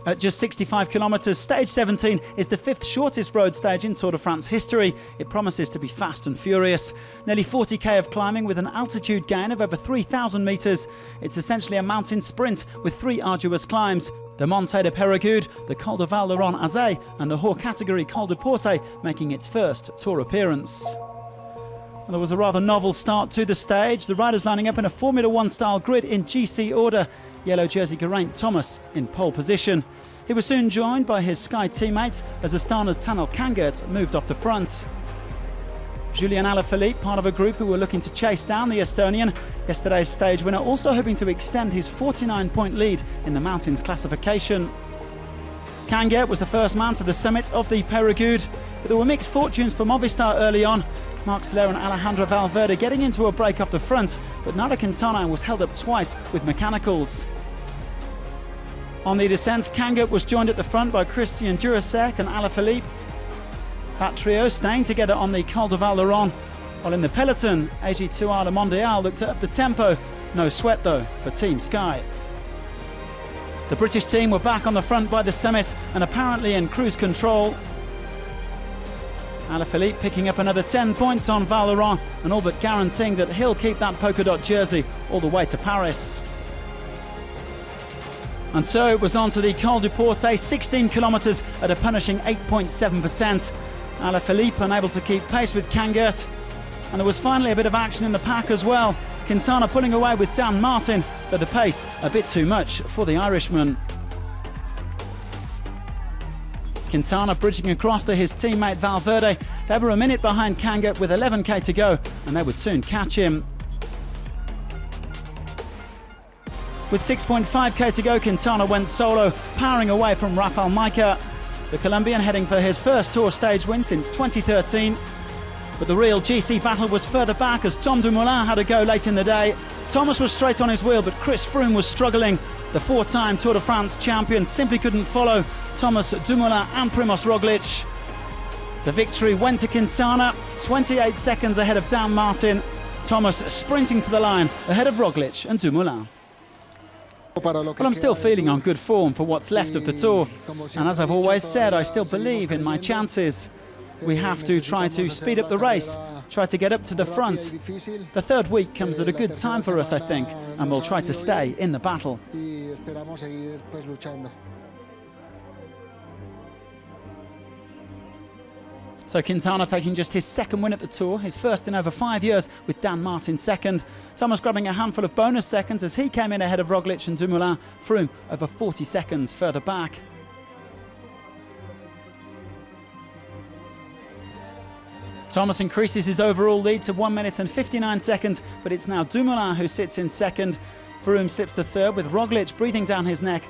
At just 65 kilometres, stage 17 is the 5th shortest road stage in Tour de France history. It promises to be fast and furious. Nearly 40k of climbing with an altitude gain of over 3,000 metres. It's essentially a mountain sprint with 3 arduous climbs. The Monte de Périgueux, the Col de Val-Thorens-Azé and the Haut category Col de Porte making its first Tour appearance. There was a rather novel start to the stage. The riders lining up in a Formula 1 style grid in GC order. Yellow jersey Geraint Thomas in pole position. He was soon joined by his Sky teammates as Astana's Tanel Kangert moved off the front. Julian Alaphilippe, part of a group who were looking to chase down the Estonian. Yesterday's stage winner also hoping to extend his 49-point lead in the mountains classification. Kangert was the first man to the summit of the Périgueux, but there were mixed fortunes for Movistar early on. Marc Soler and Alejandro Valverde getting into a break off the front, but Nairo Quintana was held up twice with mechanicals. On the descent, Kangert was joined at the front by Christian Dürrseck and Alaphilippe. That trio staying together on the Col de Val-Thorens, while in the peloton, AG2R Le Mondial looked to up the tempo. No sweat though for Team Sky. The British team were back on the front by the summit and apparently in cruise control. Alaphilippe picking up another 10 points on Val-Thorens and all but guaranteeing that he'll keep that polka dot jersey all the way to Paris. And so it was on to the Col du Porte, 16 kilometres at a punishing 8.7%. Alaphilippe unable to keep pace with Kangert. And there was finally a bit of action in the pack as well. Quintana pulling away with Dan Martin, but the pace a bit too much for the Irishman. Quintana bridging across to his teammate Valverde. They were a minute behind Kangert with 11k to go, and they would soon catch him. With 6.5k to go, Quintana went solo, powering away from Rafael Majka. The Colombian heading for his first Tour stage win since 2013. But the real GC battle was further back as Tom Dumoulin had a go late in the day. Thomas was straight on his wheel, but Chris Froome was struggling. The 4-time Tour de France champion simply couldn't follow Thomas Dumoulin and Primož Roglic. The victory went to Quintana, 28 seconds ahead of Dan Martin. Thomas sprinting to the line ahead of Roglic and Dumoulin. Well, I'm still feeling on good form for what's left of the Tour, and as I've always said, I still believe in my chances. We have to try to speed up the race, try to get up to the front. The third week comes at a good time for us, I think, and we'll try to stay in the battle. So Quintana taking just his second win at the Tour, his first in over 5 years with Dan Martin second. Thomas grabbing a handful of bonus seconds as he came in ahead of Roglic and Dumoulin. Froome over 40 seconds further back. Thomas increases his overall lead to 1 minute and 59 seconds, but it's now Dumoulin who sits in second. Froome slips to third with Roglic breathing down his neck